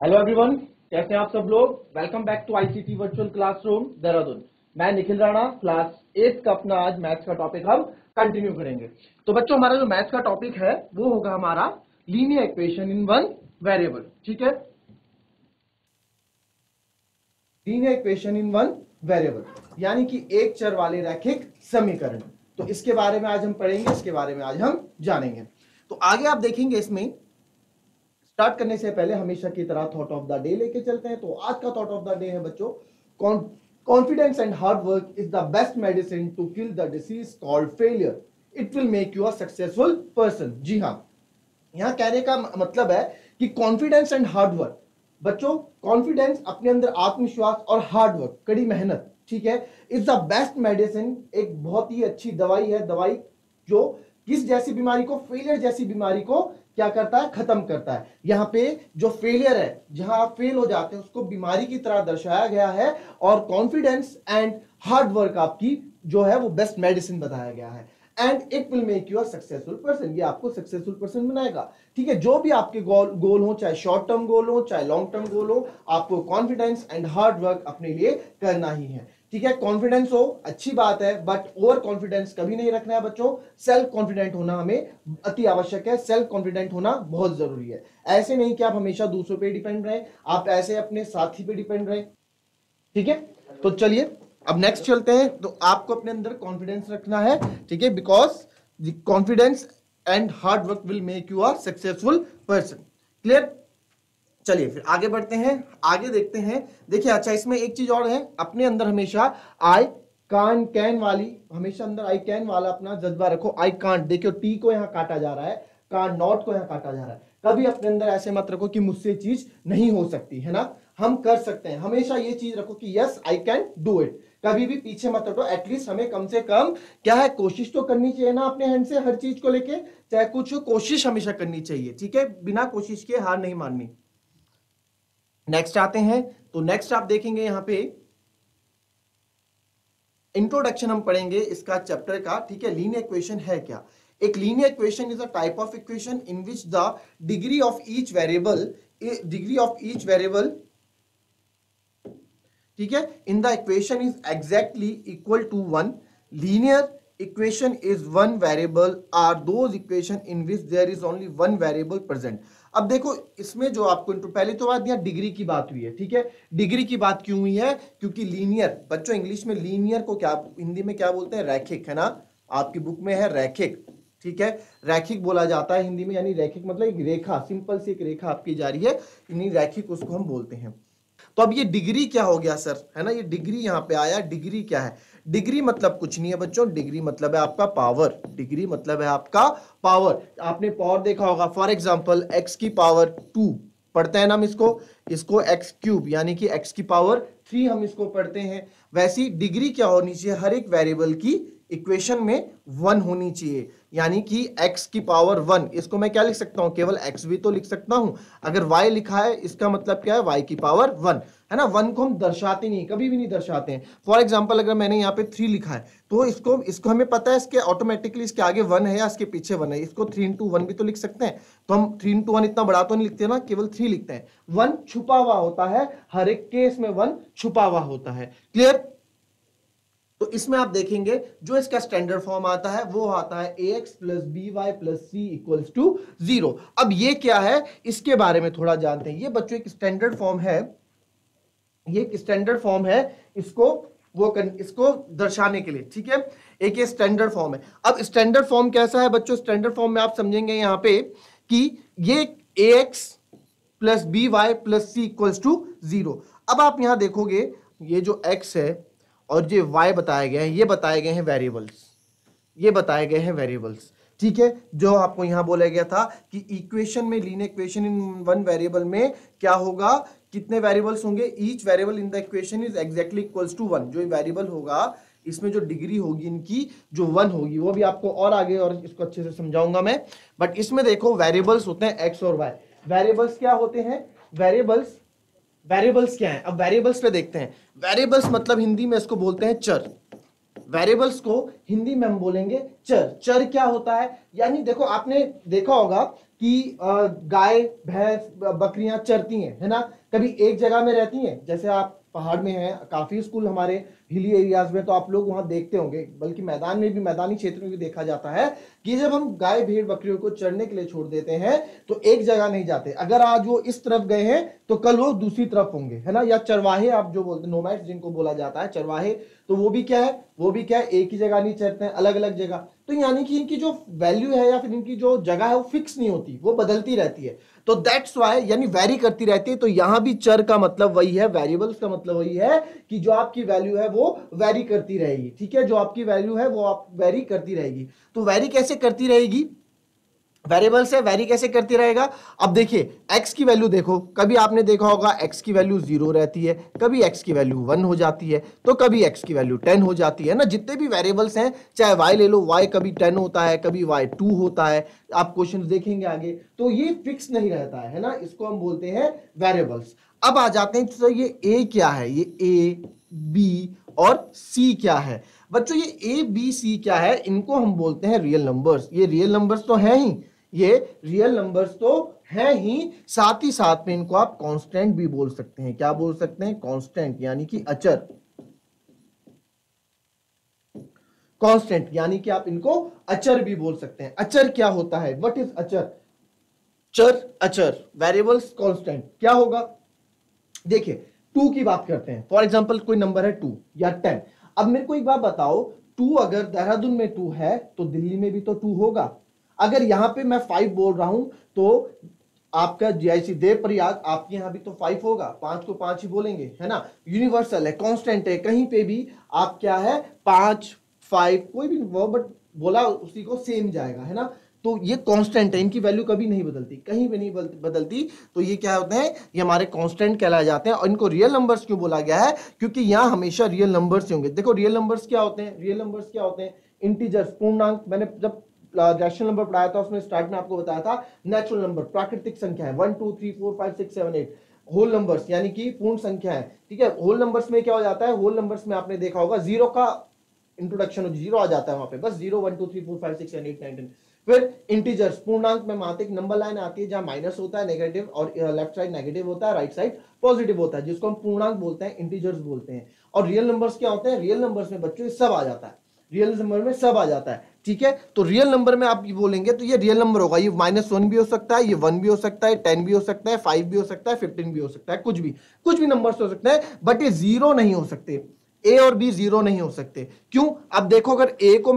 Hello everyone, कैसे हैं आप सब लोग। Welcome back to ICT virtual classroom Dehradun. मैं निखिल राणा, क्लास 8 का अपना आज मैथ्स का टॉपिक हम कंटिन्यू करेंगे। तो बच्चों, हमारा जो मैथ्स का टॉपिक है वो होगा हमारा linear equation in one variable. ठीक है, linear equation in one variable यानी कि एक चर वाले रैखिक समीकरण। तो इसके बारे में आज हम पढ़ेंगे, इसके बारे में आज हम जानेंगे। तो आगे आप देखेंगे, इसमें स्टार्ट करने से पहले हमेशा की तरह थॉट ऑफ द डे लेके चलते हैं। तो आज का थॉट ऑफ द डे है बच्चों, confidence and hard work is the best medicine to kill the disease called failure. It will make you a successful person. जी हाँ, यहां कहने का मतलब है कि कॉन्फिडेंस एंड हार्ड वर्क। बच्चों, कॉन्फिडेंस अपने अंदर आत्मविश्वास और हार्ड वर्क कड़ी मेहनत, ठीक है, इज द बेस्ट मेडिसिन। एक बहुत ही अच्छी दवाई है, दवाई जो किस जैसी बीमारी को, फेलियर जैसी बीमारी को क्या करता है, खत्म करता है। यहां पे जो फेलियर है, जहां आप फेल हो जाते हैं, उसको बीमारी की तरह दर्शाया गया है और कॉन्फिडेंस एंड हार्ड वर्क आपकी जो है वो बेस्ट मेडिसिन बताया गया है। And it will make you a successful person, ये आपको सक्सेसफुल पर्सन बनाएगा। ठीक है, जो भी आपके गोल हो, चाहे शॉर्ट टर्म गोल हो चाहे लॉन्ग टर्म गोल हो, आपको कॉन्फिडेंस एंड हार्ड वर्क अपने लिए करना ही है। ठीक है, कॉन्फिडेंस हो अच्छी बात है, बट ओवर कॉन्फिडेंस कभी नहीं रखना है बच्चों। सेल्फ कॉन्फिडेंट होना हमें अति आवश्यक है, सेल्फ कॉन्फिडेंट होना बहुत जरूरी है। ऐसे नहीं कि आप हमेशा दूसरों पे डिपेंड रहे, आप ऐसे अपने साथी पे डिपेंड रहे। ठीक है, तो चलिए अब नेक्स्ट चलते हैं। तो आपको अपने अंदर कॉन्फिडेंस रखना है, ठीक है, because confidence and hard work will make you a successful person. Clear. चलिए फिर आगे बढ़ते हैं, आगे देखते हैं। देखिए, अच्छा, इसमें एक चीज और है, अपने अंदर हमेशा आई कान कैन वाली, हमेशा अंदर आई कैन वाला अपना जज्बा रखो। आई कांट, देखियो टी को यहां काटा जा रहा है, कांट नॉट को यहां काटा जा रहा है। कभी अपने अंदर ऐसे मत रखो कि मुझसे चीज नहीं हो सकती है ना, हम कर सकते हैं। हमेशा ये चीज रखो कि yes I can do it. कभी भी पीछे मत हटो। एटलीस्ट हमें कम से कम क्या है, कोशिश तो करनी चाहिए ना अपने हैंड से हर चीज को लेके, चाहे कुछ हो, कोशिश हमेशा करनी चाहिए। ठीक है, बिना कोशिश के हार नहीं माननी। नेक्स्ट आते हैं, तो नेक्स्ट आप देखेंगे यहां पे इंट्रोडक्शन हम पढ़ेंगे इसका चैप्टर का। ठीक है, लीनियर इक्वेशन है क्या। एक linear equation is a type of equation in which the degree of each variable ठीक है, in the equation is exactly equal to one. Linear equation is one variable are those equation in which there is only one variable present. अब देखो, इसमें जो आपको पहले तो बात यहाँ डिग्री की बात हुई है। ठीक है, डिग्री की बात क्यों हुई है, क्योंकि लीनियर, बच्चों इंग्लिश में लीनियर को क्या, हिंदी में क्या बोलते हैं, रैखिक, है ना। आपकी बुक में है रैखिक। ठीक है, रैखिक बोला जाता है हिंदी में, यानी रैखिक मतलब एक रेखा, सिंपल सी एक रेखा आपकी जा रही है, यानी रैखिक उसको हम बोलते हैं। तो अब ये डिग्री क्या हो गया सर, है ना, ये डिग्री यहां पे आया। डिग्री क्या है, डिग्री मतलब कुछ नहीं है बच्चों, डिग्री मतलब है आपका पावर। डिग्री मतलब है आपका पावर। आपने पावर देखा होगा, फॉर एग्जांपल x की पावर 2 पढ़ते हैं ना हम इसको x क्यूब यानी कि x की पावर 3 हम इसको पढ़ते हैं। वैसी डिग्री क्या होनी चाहिए, हर एक वेरिएबल की इक्वेशन में 1 होनी चाहिए, यानी कि x की पावर 1। इसको मैं क्या लिख सकता हूं, केवल x भी तो लिख सकता हूं। अगर y लिखा है, इसका मतलब क्या है, y की पावर 1, है ना। 1 को हम दर्शाते नहीं, कभी भी नहीं दर्शाते हैं। फॉर एग्जांपल, अगर मैंने यहाँ पे 3 लिखा है, तो इसको हमें पता है, इसके ऑटोमेटिकली इसके आगे 1 है या इसके पीछे 1 है। इसको 3 into 1 भी तो लिख सकते हैं। तो हम 3 into 1 इतना बड़ा तो नहीं लिखते ना, केवल 3 लिखते हैं। 1 छुपा हुआ होता है, हर एक केस में 1 छुपा हुआ होता है। क्लियर। तो इसमें आप देखेंगे जो इसका स्टैंडर्ड फॉर्म आता है वो आता है ax plus b y plus c equals to 0। अब ये क्या है, इसके बारे में थोड़ा जानते हैं। ये बच्चों एक स्टैंडर्ड फॉर्म है, ये एक स्टैंडर्ड फॉर्म है, इसको दर्शाने के लिए। ठीक है, एक ये स्टैंडर्ड फॉर्म है। अब स्टैंडर्ड फॉर्म कैसा है बच्चों, स्टैंडर्ड फॉर्म में आप समझेंगे यहां पे कि ये ax plus b y plus c equals to 0। अब आप यहां देखोगे, ये जो x है और जो y बताए गए हैं, ये बताए गए हैं वेरिएबल्स, ये बताए गए हैं वेरिएबल्स। ठीक है, जो आपको यहां बोला गया था कि इक्वेशन में, linear equation in one variable में क्या होगा, कितने वेरिएबल्स होंगे, each variable in the equation is exactly equals to 1। जो वेरिएबल होगा इसमें जो डिग्री होगी इनकी, जो 1 होगी, वो भी आपको और आगे और इसको अच्छे से समझाऊंगा मैं। बट इसमें देखो, वेरिएबल्स होते हैं x और y। वेरिएबल्स क्या होते हैं, वेरिएबल्स क्या है, अब वेरिएबल्स पे देखते हैं। वेरिएबल्स मतलब हिंदी में इसको बोलते हैं चर। वेरिएबल्स को हिंदी में हम बोलेंगे चर। चर क्या होता है, यानी देखो, आपने देखा होगा कि गाय भैंस बकरियां चरती हैं, है ना, कभी एक जगह में रहती हैं, जैसे आप पहाड़ में हैं, काफी स्कूल हमारे हिली एरियाज में तो आप लोग वहां देखते होंगे, बल्कि मैदान में भी, मैदानी क्षेत्र में भी देखा जाता है कि जब हम गाय भेड़ बकरियों को चरने के लिए छोड़ देते हैं तो एक जगह नहीं जाते, अगर आज वो इस तरफ गए हैं तो कल वो दूसरी तरफ होंगे, है ना, या चरवाहे आप जो बोलते हैं, नोमैड्स जिनको बोला जाता है चरवाहे, तो वो भी क्या है, वो भी क्या है, एक ही जगह नहीं चरते हैं, अलग अलग जगह। तो यानी कि इनकी जो वैल्यू है या फिर इनकी जो जगह है वो फिक्स नहीं होती, वो बदलती रहती है, तो दैट्स वाई, यानी वैरी करती रहती है। तो यहां भी चर का मतलब वही है, वेरिएबल्स का मतलब वही है कि जो आपकी वैल्यू है वो वैरी करती रहेगी, ठीक है, जो आपकी वैल्यू है वो आप वैरी करती रहेगी। तो वैरी कैसे करती रहेगी, वेरिएबल से वैरी कैसे करती रहेगा। अब देखिए x की वैल्यू देखो, कभी आपने देखा होगा x की वैल्यू 0 रहती है, कभी x की वैल्यू 1 हो जाती है, तो कभी x की वैल्यू 10 हो जाती है ना, जितने भी वेरिएबल्स हैं, चाहे y ले लो, y कभी 10 होता है, कभी y 2 होता है, आप क्वेश्चन देखेंगे आगे, तो ये फिक्स नहीं रहता है ना, इसको हम बोलते हैं वेरिएबल्स। अब आ जाते हैं, तो ये a क्या है, ये a b और c क्या है बच्चों, ये a b c क्या है, इनको हम बोलते हैं रियल नंबर्स। ये रियल नंबर्स तो हैं ही, ये रियल नंबर्स तो हैं ही, साथ ही साथ में इनको आप कांस्टेंट भी बोल सकते हैं। क्या बोल सकते हैं, कांस्टेंट, यानी कि अचर, कांस्टेंट यानी कि आप इनको अचर भी बोल सकते हैं। अचर क्या होता है, व्हाट इज अचर, चर अचर, वेरिएबल्स कांस्टेंट, क्या होगा, देखिए 2 की बात करते हैं, फॉर एग्जांपल कोई नंबर है 2 या 10। अब मेरे को एक बात बताओ, 2 अगर देहरादून में 2 है तो दिल्ली में भी तो 2 होगा। अगर यहां पे मैं 5 बोल रहा हूं तो आपका जीआईसी देवप्रयाग, आपके यहां भी तो 5 होगा, 5 को 5 ही बोलेंगे, है ना, यूनिवर्सल है, कांस्टेंट है, कहीं पे भी आप क्या है 5 5 कोई भी वर्ब बट बोला उसी को सेम जाएगा, है ना, तो ये कांस्टेंट है, इनकी वैल्यू कभी नहीं बदलती, कहीं भी नहीं बदलती, तो ये क्या होते हैं, ये हमारे कांस्टेंट कहलाए जाते हैं। और इनको रियल नंबर्स क्यों बोला गया है, क्योंकि यहां हमेशा रियल नंबर्स होंगे। देखो रियल नंबर्स क्या होते हैं, रियल नंबर्स क्या होते हैं, इंटीजर्स, पूर्णांक। मैंने जब रैशनल नंबर पढ़ाया था उसमें स्टार्ट में आपको बताया था नेचुरल नंबर, प्राकृतिक संख्या है, 1 2 3 4 5 6 7 8, होल नंबर्स यानी कि पूर्ण संख्या है, ठीक है। होल नंबर्स में क्या हो जाता है, होल नंबर्स में आपने देखा होगा जीरो का इंट्रोडक्शन, जीरो आ जाता है वहां पे, बस 0 1 2 3 4 5 6 7 8 9 10। फिर इंटीजर्स, पूर्णांक में मात्र एक नंबर लाइन आती है जहां माइनस होता है, नेगेटिव, और लेफ्ट साइड नेगेटिव होता है, राइट साइड पॉजिटिव होता है, जिसको हम पूर्णांक बोलते हैं, इंटीजर्स बोलते हैं। और रियल नंबर्स क्या होते हैं, रियल नंबर्स में बच्चों सब आ जाता है, रियल नंबर में सब आ जाता है, ठीक है। तो रियल नंबर में आप ये बोलेंगे तो ये रियल नंबर होगा, ये -1 भी हो सकता है, ये 1 भी हो सकता है, 10 भी हो सकता है, 5 भी हो सकता है, 15 भी हो सकता है, कुछ भी नंबर्स हो सकते हैं, बट ये जीरो नहीं हो सकते, ए और बी जीरो नहीं हो सकते। क्यों, अब देखो अगर ए को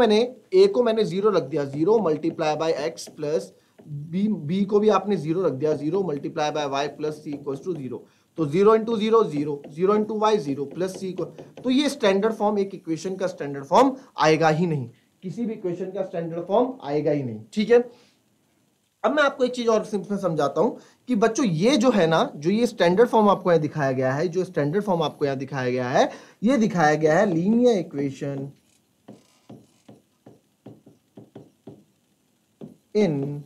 मैंने जीरो रख दिया, 0 multiply by x plus b को भी आपने जीरो रख दिया, 0 multiply by y plus c equals to 0, तो 0 into 0 0, 0 into y 0 plus c को, तो ये स्टैंडर्ड फॉर्म, एक इक्वेशन का स्टैंडर्ड फॉर्म आएगा ही नहीं, किसी भी इक्वेशन का स्टैंडर्ड फॉर्म आएगा ही नहीं, ठीक है। अब मैं आपको एक चीज और सिंपल समझाता हूं कि बच्चों ये जो है ना, जो ये स्टैंडर्ड फॉर्म आपको यहां दिखाया गया है, जो स्टैंडर्ड फॉर्म आपको यहां दिखाया गया है, ये दिखाया गया है लीनियर इक्वेशन इन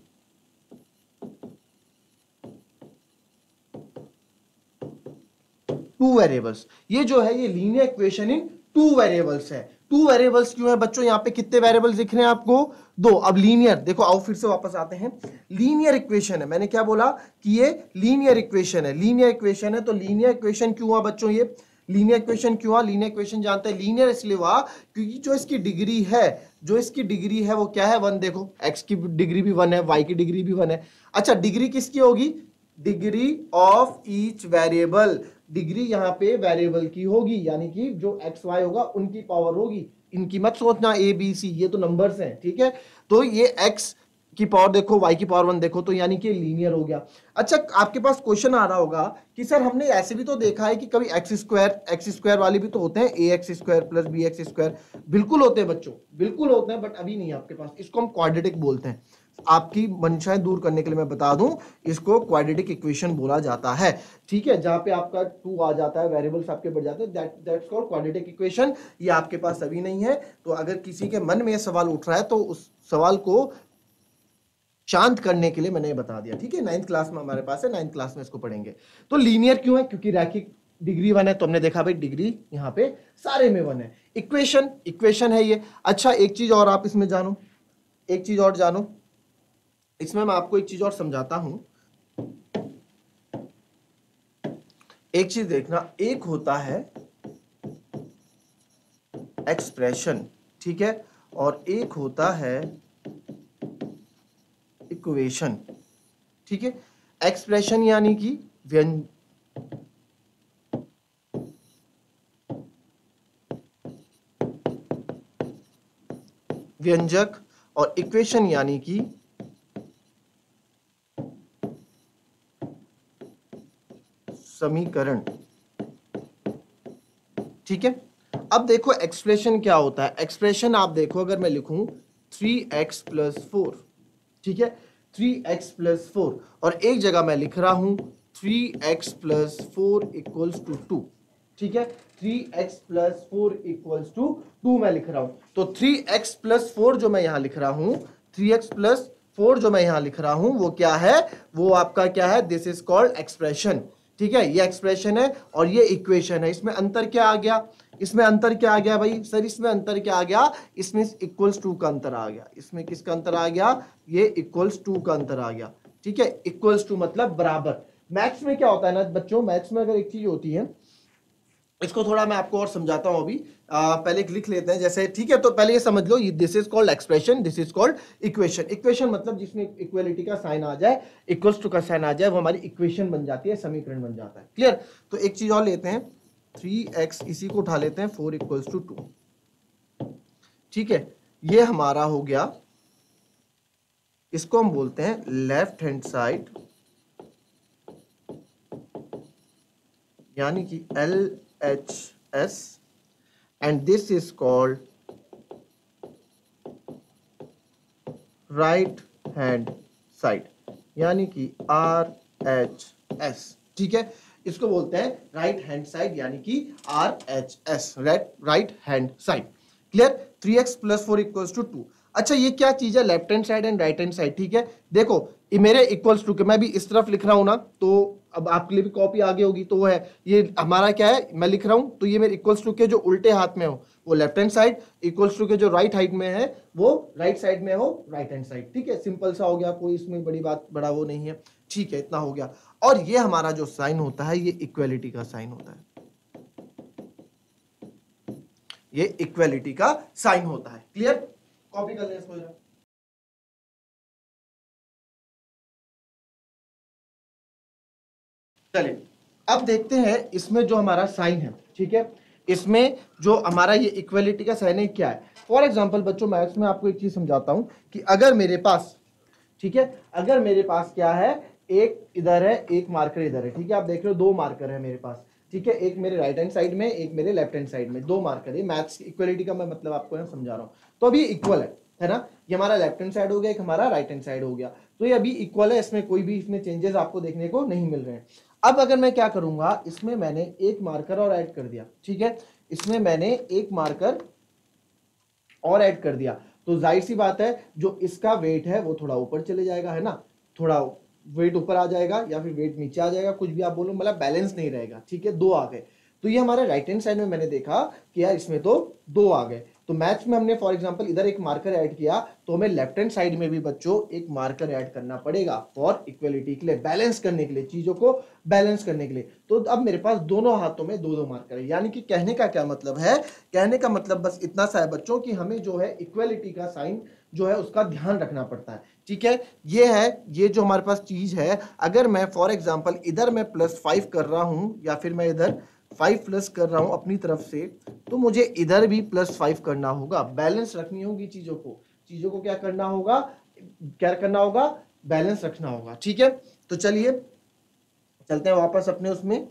टू वेरिएबल्स। ये जो है ये लीनियर इक्वेशन इन 2 वेरिएबल्स है। 2 वेरिएबल्स क्यों है बच्चों, यहां पे कितने वेरिएबल्स दिख रहे हैं आपको, 2। अब लीनियर देखो, आओ फिर से वापस आते हैं, लीनियर इक्वेशन है, मैंने क्या बोला कि ये लीनियर इक्वेशन है, लीनियर इक्वेशन है, तो लीनियर इक्वेशन क्यों हुआ बच्चों, ये लीनियर इक्वेशन क्यों हुआ, लीनियर इक्वेशन जानते हैं, लीनियर इसलिए हुआ क्योंकि जो इसकी डिग्री है वो क्या है, 1। देखो x की डिग्री भी 1 है, y की डिग्री भी 1 है। अच्छा डिग्री किसकी होगी, degree of each variable, degree यहां पे वेरिएबल की होगी, यानी कि जो एक्स वाई होगा उनकी पावर होगी, इनकी मत सोचना ए बी सी, ये तो नंबर्स हैं, ठीक है। तो ये एक्स की पावर देखो, वाई की पावर 1 देखो, तो यानी कि लीनियर हो गया। अच्छा आपके पास क्वेश्चन आ रहा होगा कि सर हमने ऐसे भी तो देखा है कि कभी एक्स स्क्वायर वाले भी तो होते हैं, A X square plus B X square, बिल्कुल होते हैं बच्चों, बिल्कुल होते हैं, बट अभी नहीं आपके पास, इसको हम क्वाड्रेटिक बोलते हैं। आपकी मंशाएं दूर करने के लिए मैं बता दूं, इसको क्वाड्रेटिक इक्वेशन बोला जाता है, ठीक है, जहां पे आपका 2 आ जाता है, वेरिएबल्स आपके बढ़ जाते हैं, दैट्स कॉल्ड क्वाड्रेटिक इक्वेशन। ये आपके पास अभी नहीं है, तो अगर किसी के मन में यह सवाल उठ रहा है तो उस सवाल को शांत करने के लिए मैंने बता दिया, ठीक है। 9th क्लास में हमारे पास है, 9th क्लास में इसको पढ़ेंगे। तो लीनियर क्यों है, क्योंकि रैखिक डिग्री 1 है, तो हमने देखा भाई डिग्री यहां पे सारे में 1 है। इक्वेशन है ये। अच्छा एक चीज और आप इसमें जानो, एक चीज और जानो, इसमें मैं आपको एक चीज और समझाता हूं। एक चीज देखना, एक होता है एक्सप्रेशन, ठीक है, और एक होता है इक्वेशन, ठीक है। एक्सप्रेशन यानी कि व्यंजक, और इक्वेशन यानी कि समीकरण, ठीक है। अब देखो एक्सप्रेशन क्या होता है। एक्सप्रेशन आप देखो, अगर मैं लिखूं 3x+4, ठीक है, 3x+4, और एक जगह मैं लिख रहा हूं 3x+4 = 2, ठीक है, 3x+4 = 2 मैं लिख रहा हूं। तो 3x+4 जो मैं यहां लिख रहा हूं, 3x+4 जो मैं यहां लिख रहा हूं, वो क्या है, वो आपका क्या है, दिस इज कॉल्ड एक्सप्रेशन, ठीक है। ये एक्सप्रेशन है और ये इक्वेशन है। इसमें अंतर क्या आ गया, इसमें अंतर क्या आ गया भाई सर, इसमें अंतर क्या आ गया, इसमें इक्वल्स टू का अंतर आ गया। इसमें किसका अंतर आ गया, ये इक्वल्स टू का अंतर आ गया, ठीक है। इक्वल्स टू मतलब बराबर। मैथ्स में क्या होता है ना बच्चों, मैथ्स में अगर एक चीज होती है, इसको थोड़ा मैं आपको और समझाता हूं अभी। पहले एक लिख लेते हैं जैसे, ठीक है। तो पहले ये समझ लो, this is called expression, this is called equation. Equation मतलब जिसमें इक्वलिटी का साइन आ जाए, इक्वल्स टू का साइन आ जाए, वो हमारी इक्वेशन बन जाती है, समीकरण बन जाता है। क्लियर। तो एक चीज और लेते हैं, 3x, इसी को उठा लेते हैं, 4 = 2, ठीक है। ये हमारा हो गया, इसको हम बोलते हैं लेफ्ट हैंड साइड, यानी कि LHS, and this is called right hand side, यानी कि RHS, ठीक है। इसको बोलते हैं राइट हैंड साइड, यानी कि RHS, right hand side. Clear. 3x+4 = 2। अच्छा, ये क्या चीज है, left hand side and right hand side, ठीक है। देखो ये मेरे इक्वल्स टू के, मैं भी इस तरफ लिख रहा हूं ना, तो अब आपके लिए भी कॉपी आगे होगी, तो वो है, ये हमारा क्या है, मैं लिख रहा हूं तो ये मेरे इक्वल्स टू के जो उल्टे हाथ में हो वो left hand side, equals to के जो राइट हाइट में है वो राइट साइड में हो राइट हैंड साइड, ठीक है। सिंपल सा हो गया, कोई इसमें बड़ी बात, बड़ा वो नहीं है, ठीक है, इतना हो गया। और ये हमारा जो साइन होता है, ये इक्वेलिटी का साइन होता है, ये इक्वेलिटी का साइन होता है। क्लियर। कॉपी कर लें इसको जरा। चलिए अब देखते हैं इसमें जो हमारा साइन है, ठीक है, इसमें जो हमारा ये इक्वेलिटी का साइन है क्या है। फॉर एग्जांपल बच्चों, मैथ्स में आपको एक चीज समझाता हूं कि अगर मेरे पास, ठीक है, अगर मेरे पास क्या है, एक इधर है, एक मार्कर इधर है, ठीक है। आप देख रहे हो दो मार्कर है मेरे पास, ठीक है, एक मेरे राइट हैंड साइड में, एक मेरे लेफ्ट हैंड साइड में, दो मार्कर है। मैथ्स इक्वलिटी का मैं मतलब आपको यहाँ समझा रहा हूँ। तो अभी इक्वल है ना, ये हमारा लेफ्ट हैंड साइड हो गया, एक हमारा राइट हैंड साइड हो गया, तो ये अभी इक्वल है, इसमें कोई भी इसमें चेंजेस आपको देखने को नहीं मिल रहे हैं। अब अगर मैं क्या करूंगा, इसमें मैंने एक मार्कर और ऐड कर दिया, ठीक है, इसमें मैंने एक मार्कर और ऐड कर दिया, तो जाहिर सी बात है जो इसका वेट है वो थोड़ा ऊपर चले जाएगा, है ना, थोड़ा वेट ऊपर आ जाएगा या फिर वेट नीचे आ जाएगा, कुछ भी आप बोलो, मतलब बैलेंस नहीं रहेगा, ठीक है। दो आ गए, तो ये हमारे राइट हैंड साइड में मैंने देखा कि यार इसमें तो दो आ गए, तो मैथ्स में हमने फॉर एग्जांपल इधर एक मार्कर ऐड किया, तो हमें लेफ्ट हैंड साइड में भी बच्चों एक मार्कर ऐड करना पड़ेगा फॉर इक्वलिटी के लिए, बैलेंस करने के लिए, चीजों को बैलेंस करने के लिए। तो अब मेरे पास दोनों हाथों में दो दो मार्कर है, यानी कि कहने का क्या मतलब है, कहने का मतलब बस इतना सा है बच्चों कि हमें जो है इक्वलिटी का साइन जो है उसका ध्यान रखना पड़ता है, ठीक है। ये है, ये जो हमारे पास चीज है, अगर मैं फॉर एग्जांपल इधर मैं +5 कर रहा हूं या फिर मैं इधर 5 प्लस कर रहा हूं अपनी तरफ से, तो मुझे इधर भी +5 करना होगा, बैलेंस रखनी होगी चीजों को, चीजों को क्या करना होगा, क्या करना होगा, बैलेंस रखना होगा, ठीक है। तो चलिए चलते हैं वापस अपने उसमें।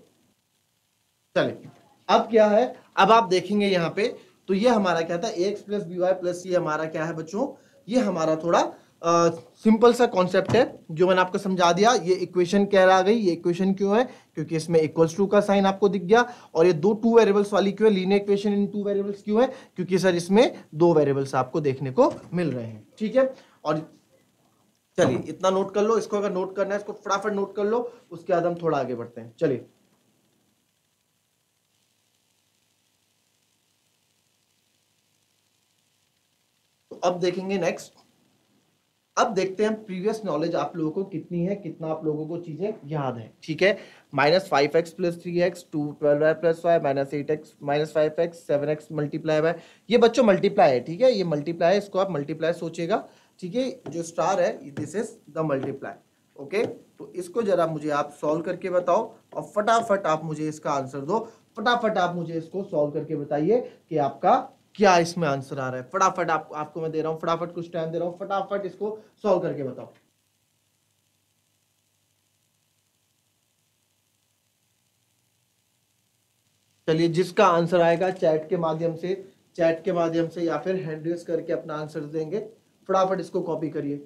चलिए अब क्या है, अब आप देखेंगे यहाँ पे, तो ये हमारा क्या था, ax+by+c हमारा क्या है बच्चों, ये हमारा थोड़ा सिंपल सा कॉन्सेप्ट है जो मैंने आपको समझा दिया। ये इक्वेशन कह रहा गई, ये इक्वेशन क्यों है, क्योंकि इसमें इक्वल्स टू का साइन आपको दिख गया, और ये दो टू वेरिएबल्स वाली क्यों है, लीनियर इक्वेशन इन टू वेरिएबल्स क्यों है, क्योंकि सर इसमें दो वेरिएबल्स आपको देखने को मिल रहे हैं, ठीक है। और चलिए इतना नोट कर लो, इसको अगर नोट करना है इसको फटाफट नोट कर लो, उसके बाद हम थोड़ा आगे बढ़ते हैं। चलिए तो अब देखेंगे नेक्स्ट, अब देखते हैं प्रीवियस नॉलेज आप लोगों को कितनी है, कितना आप लोगों को चीजें याद है। ठीक है, -5x + 3x 12y + y -8x -5x 7x multiply by, ये बच्चों मल्टीप्लाई है। ठीक है, ये मल्टीप्लाई है, इसको आप मल्टीप्लाई सोचेगा। ठीक है, जो स्टार है this is the multiply. Okay, तो इसको जरा मुझे आप सॉल्व करके बताओ और फटाफट आप मुझे इसका आंसर दो। फटाफट आप मुझे इसको सॉल्व करके बताइए कि आपका क्या इसमें आंसर आ रहा है। फटाफट आपको मैं दे रहा हूं, फटाफट कुछ टाइम दे रहा हूं, फटाफट इसको सॉल्व करके बताओ। चलिए, जिसका आंसर आएगा चैट के माध्यम से, चैट के माध्यम से या फिर हैंड रेज करके अपना आंसर देंगे। फटाफट इसको कॉपी करिए।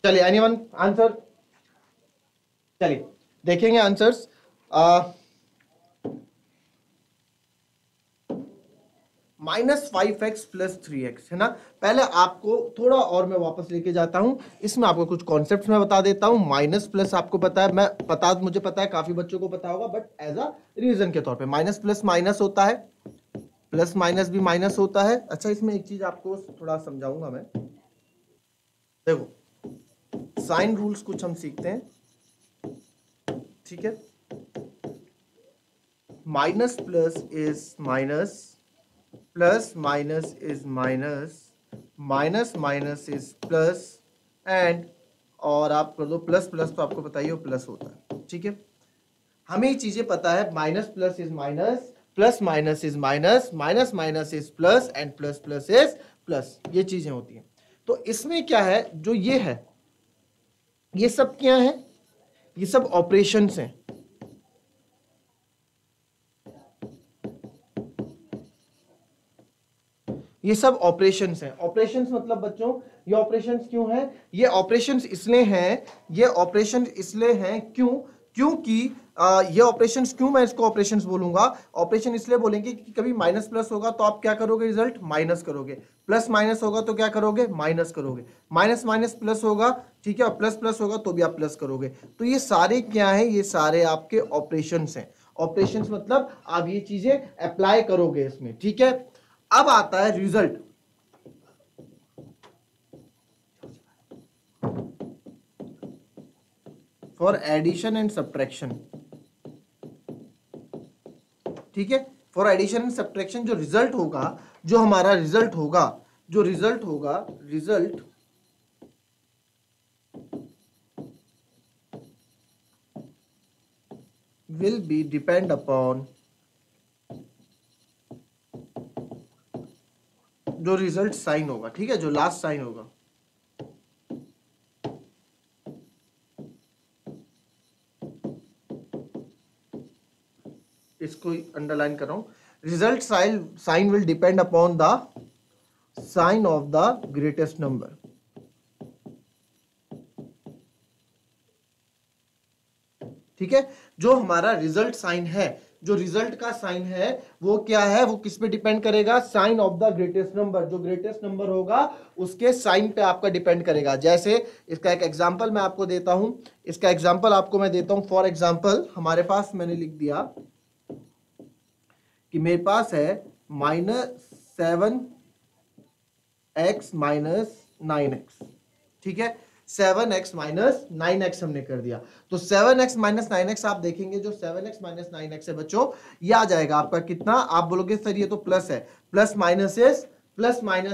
चलिए, एनीवन आंसर? चलिए देखेंगे आंसर्स। -5x + 3x है ना। पहले आपको थोड़ा और मैं वापस लेके जाता हूं, इसमें आपको कुछ कॉन्सेप्ट्स मैं बता देता हूं। माइनस प्लस आपको पता है, मुझे पता है काफी बच्चों को पता होगा, बट एज अ रीजन के तौर पे माइनस प्लस माइनस होता है, प्लस माइनस भी माइनस होता है। अच्छा, इसमें एक चीज आपको थोड़ा समझाऊंगा मैं। देखो, साइन रूल्स कुछ हम सीखते हैं। ठीक है, minus plus is minus, plus minus is minus, minus minus is plus, and और आप कर दो प्लस प्लस, तो आपको पता ही हो प्लस होता है। ठीक है, हमें ये चीजें पता है, minus plus is minus, plus minus is minus, minus minus is plus, and plus plus is plus, ये चीजें होती हैं। तो इसमें क्या है, जो ये है, ये सब क्या है, ये सब ऑपरेशंस हैं। ये सब ऑपरेशंस हैं। ऑपरेशंस मतलब बच्चों, ये ऑपरेशंस क्यों हैं? ये ऑपरेशंस इसलिए हैं, ये ऑपरेशंस इसलिए हैं क्योंकि ये ऑपरेशंस, क्यों मैं इसको ऑपरेशंस बोलूंगा? ऑपरेशन इसलिए बोलेंगे कि कभी माइनस प्लस होगा तो आप क्या करोगे, रिजल्ट माइनस करोगे, प्लस माइनस होगा तो क्या करोगे, माइनस करोगे, माइनस माइनस प्लस होगा। ठीक है, और प्लस प्लस होगा तो भी आप प्लस करोगे। तो ये सारे क्या है, ये सारे आपके ऑपरेशंस हैं। ऑपरेशंस मतलब आप ये चीजें अप्लाई करोगे इसमें। ठीक है, अब आता है result. For addition and subtraction. ठीक है, फॉर एडिशन एंड सब्ट्रैक्शन जो रिजल्ट होगा, जो हमारा रिजल्ट होगा, जो रिजल्ट होगा, result will be depend upon, जो रिजल्ट साइन होगा। ठीक है, जो लास्ट साइन होगा, इसको अंडरलाइन कर रहा हूं, result sign will depend upon the sign of the greatest number. ठीक है, जो हमारा रिजल्ट साइन है, जो रिजल्ट का साइन है वो क्या है, वो किस पे डिपेंड करेगा, sign of the greatest number. जो ग्रेटेस्ट नंबर होगा उसके साइन पे आपका डिपेंड करेगा। जैसे इसका एक एग्जांपल मैं आपको देता हूं, इसका एग्जांपल आपको मैं देता हूं। फॉर एग्जांपल हमारे पास मैंने लिख दिया कि मेरे पास है -7x - 9x। ठीक है, 7x - 9x हमने कर दिया। तो 7x - 9x आप देखेंगे, जो 7x - 9x है बच्चों, ये आ जाएगा आपका कितना? आप बोलोगे सर ये तो प्लस है, प्लस माइनस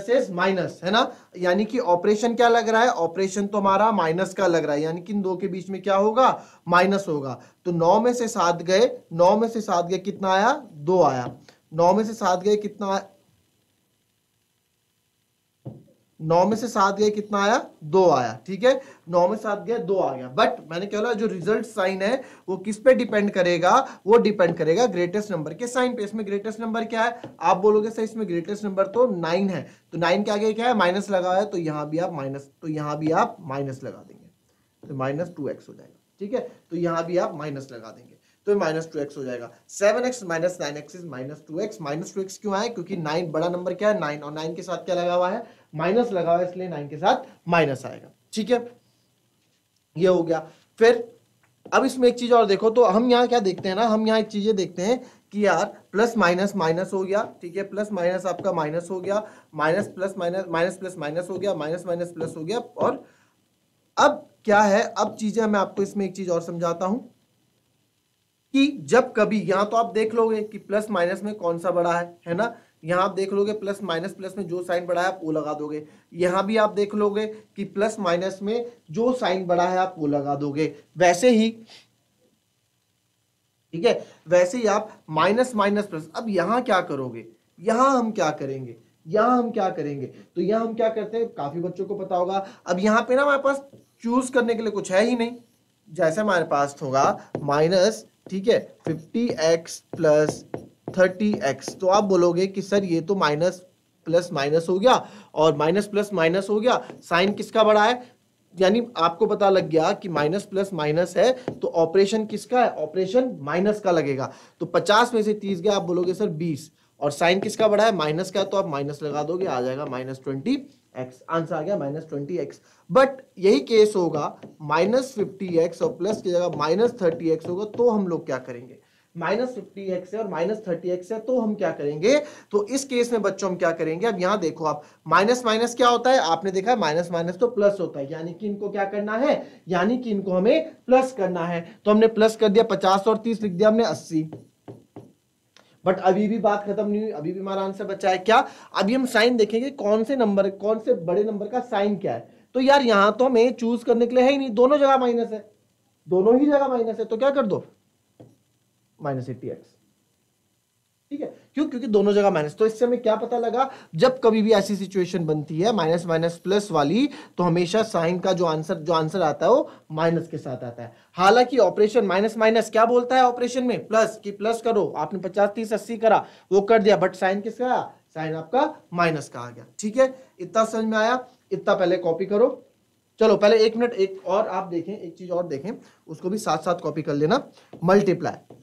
इज माइनस, है ना। यानी कि ऑपरेशन क्या लग रहा है, ऑपरेशन तो हमारा माइनस का लग रहा है, यानी कि इन दो के बीच में क्या होगा, माइनस होगा। तो 9 में से 7 गए, 9 में से 7 गए, कितना आया, 2 आया। 9 में से 7 गए, कितना, 9 में से 7 गए, कितना आया, 2 आया। ठीक है, 9 में 7 गए, 2 आ गया। बट मैंने क्या बोला, जो रिजल्ट साइन है वो किस पे डिपेंड करेगा, वो डिपेंड करेगा ग्रेटेस्ट नंबर के साइन पे। इसमें ग्रेटेस्ट नंबर क्या है, आप बोलोगे सर इसमें ग्रेटेस्ट नंबर तो 9 है, तो 9 के आगे क्या है, माइनस लगा है, तो यहां भी आप माइनस, तो यहां भी आप माइनस लगा देंगे, तो -2x हो जाएगा। ठीक है, तो यहां भी आप माइनस लगा देंगे, तो -2x हो जाएगा। 7x - 9x is -2x। -2x क्यों आए, क्योंकि 9 बड़ा नंबर क्या है, 9, और 9 के साथ क्या लगा हुआ है, माइनस लगा हुआ है, इसलिए 9 के साथ माइनस आएगा। ठीक है, ये हो गया। फिर अब इसमें एक चीज और देखो, तो हम यहाँ क्या देखते हैं ना, हम यहाँ एक चीजें देखते हैं कि यार प्लस माइनस माइनस हो गया, ठीक है, प्लस माइनस आपका माइनस हो गया, minus plus minus, minus plus minus हो गया, माइनस माइनस प्लस हो गया। और अब क्या है, अब चीजें मैं आपको इसमें एक चीज और समझाता हूं कि जब कभी यहां तो आप देख लोगे कि प्लस माइनस में कौन सा बड़ा है ना, यहां आप देख लोगे प्लस माइनस प्लस में जो साइन बड़ा है आप वो लगा दोगे, यहां भी आप देख लोगे कि प्लस माइनस में जो साइन बड़ा है आप वो लगा दोगे। वैसे ही, ठीक है, वैसे ही आप माइनस माइनस प्लस, अब यहां क्या करोगे, यहां हम क्या करेंगे, यहां हम क्या करेंगे, तो यहां हम क्या करते हैं, काफी बच्चों को पता होगा। अब यहां पे ना हमारे पास चूज करने के लिए कुछ है ही नहीं, जैसे हमारे पास होगा माइनस, ठीक है, 50x प्लस 30x, तो आप बोलोगे कि सर ये तो माइनस प्लस माइनस हो गया और माइनस प्लस माइनस हो गया, साइन किसका बड़ा है, यानी आपको पता लग गया कि माइनस प्लस माइनस है तो ऑपरेशन किसका है, ऑपरेशन माइनस का लगेगा। तो 50 में से 30 गया, आप बोलोगे सर 20, और साइन किसका बड़ा है, माइनस का, तो आप माइनस लगा दोगे, आ जाएगा -20x, आंसर आ गया -20x। बट यही केस होगा -50x और प्लस की जगह -30x होगा, तो हम लोग क्या करेंगे, -50x है और -30x है, तो हम क्या करेंगे, तो इस केस में बच्चों हम क्या करेंगे, अब यहां देखो आप, माइनस माइनस क्या होता है, आपने देखा है माइनस माइनस तो प्लस होता है, यानी कि इनको क्या करना है, यानी कि इनको हमें प्लस करना है, तो हमने प्लस कर दिया, 50 और 30 लिख दिया हमने 80। बट अभी भी बात खत्म नहीं हुई, अभी भी हमारा आंसर बचा है क्या, अभी हम साइन देखेंगे कौन से नंबर, कौन से बड़े नंबर का साइन क्या है। तो यार यहां तो हमें चूज करने के लिए है ही नहीं, दोनों जगह माइनस है, दोनों ही जगह माइनस है, तो क्या कर दो, -80x, ठीक है, क्यों, क्योंकि दोनों जगह माइनस। तो इससे हमें क्या पता लगा, जब कभी भी ऐसी सिचुएशन बनती है माइनस माइनस प्लस वाली, तो हमेशा साइन का जो आंसर आता है वो माइनस के साथ आता है। हालांकि ऑपरेशन माइनस माइनस क्या बोलता है ऑपरेशन में, प्लस की प्लस करो, आपने 50 30 80 करा, वो कर दिया, बट साइन किसका आया, साइन आपका माइनस का आ गया। ठीक है, इतना समझ में आया, इतना पहले कॉपी करो। चलो पहले 1 मिनट, एक और आप देखें, एक चीज और देखें, उसको भी साथ साथ कॉपी कर लेना। मल्टीप्लाई,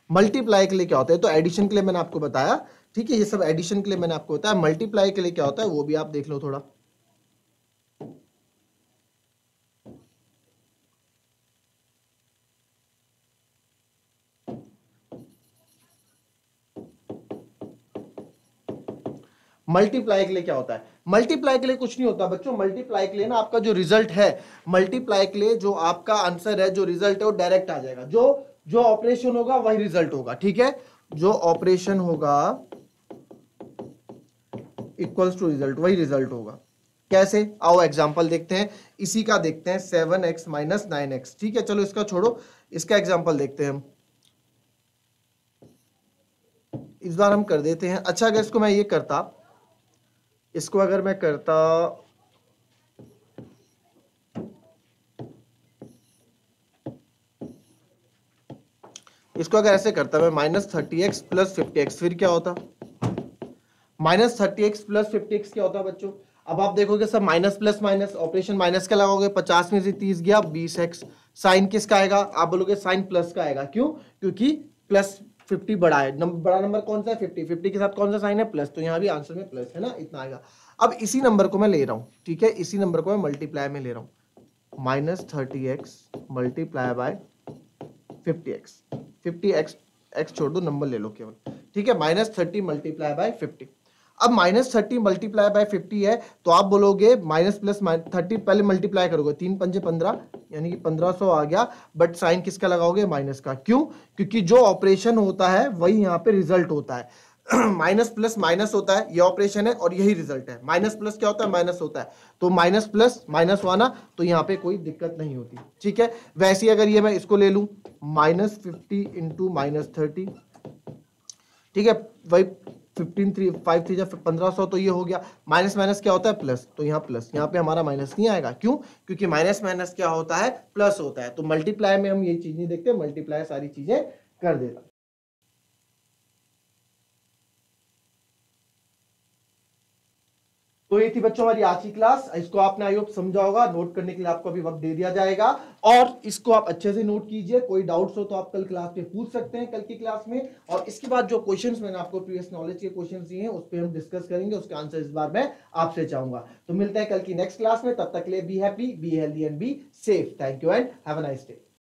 मल्टीप्लाई के लिए क्या होता है, तो एडिशन के लिए मैंने आपको बताया, ठीक है, ये सब एडिशन के लिए मैंने आपको बताया, मल्टीप्लाई के लिए क्या होता है वो भी आप देख लो थोड़ा। मल्टीप्लाई के लिए क्या होता है, मल्टीप्लाई के लिए कुछ नहीं होता बच्चों, मल्टीप्लाई के लिए ना आपका जो रिजल्ट है, मल्टीप्लाई के लिए जो आपका आंसर है, जो रिजल्ट है वो डायरेक्ट आ जाएगा, जो जो ऑपरेशन होगा वही रिजल्ट होगा। ठीक है, जो ऑपरेशन होगा इक्वल्स टू रिजल्ट, वही रिजल्ट होगा। कैसे, आओ एग्जांपल देखते हैं, इसी का देखते हैं, 7x माइनस 9x। ठीक है, चलो इसका छोड़ो, इसका एग्जांपल देखते हैं हम, इस बार हम कर देते हैं। अच्छा अगर इसको मैं ये करता, इसको अगर मैं करता, इसको अगर ऐसे करता मैं -30x प्लस 50x, फिर क्या होता, -30x प्लस 50x क्या होता बच्चों। अब आप देखोगे सब minus plus minus, operation minus का लगाओगे, 50 में से 30 गया 20x, साइन किसका आएगा, आप बोलोगे साइन प्लस का आएगा, क्यों, क्योंकि प्लस 50 बड़ा है, बड़ा नंबर कौन सा है 50, 50 के साथ कौन सा साइन है प्लस, तो यहाँ भी आंसर में प्लस है ना, इतना आएगा। अब इसी नंबर को मैं ले रहा हूँ, ठीक है, इसी नंबर को मैं मल्टीप्लाई में ले रहा हूँ, -30x multiply by 50x, 50x, x छोड़ दो, नंबर ले लो केवल। ठीक है, -30 मल्टीप्लाई बाय 50। अब -30 मल्टीप्लाई बाय 50 है, तो आप बोलोगे माइनस प्लस 30, पहले मल्टीप्लाई करोगे, 3 पंजे 15, यानी कि 1500 आ गया, बट साइन किसका लगाओगे, माइनस का, क्यों, क्योंकि जो ऑपरेशन होता है वही यहाँ पे रिजल्ट होता है। माइनस प्लस माइनस होता है, ये ऑपरेशन है और यही रिजल्ट है, माइनस प्लस क्या होता है, माइनस होता है, तो माइनस प्लस माइनस हुआ ना, तो यहाँ पे कोई दिक्कत नहीं होती। ठीक है, वैसे ही अगर ये मैं इसको ले लूं, -50 इंटू -30, ठीक है, वही 15 3 5 3 1500, तो ये हो गया, माइनस माइनस क्या होता है प्लस, तो यहाँ प्लस, यहाँ पे हमारा माइनस नहीं आएगा, क्यों, क्योंकि माइनस माइनस क्या होता है, प्लस होता है। तो मल्टीप्लाई में हम ये चीज नहीं देखते, मल्टीप्लाई सारी चीजें कर देता। तो ये थी बच्चों हमारी आज की क्लास। इसको आपने आई होप समझा होगा, नोट करने के लिए आपको अभी वक्त दे दिया जाएगा और इसको आप अच्छे से नोट कीजिए। कोई डाउट्स हो तो आप कल क्लास में पूछ सकते हैं, कल की क्लास में। और इसके बाद जो क्वेश्चंस मैंने आपको प्रीवियस नॉलेज के क्वेश्चंस दिए हैं उस पर हम डिस्कस करेंगे, उसके आंसर इस बार मैं आपसे चाहूंगा। तो मिलते हैं कल की नेक्स्ट क्लास में, तब तक के लिए be happy, be healthy and be safe. Thank you and have a nice day.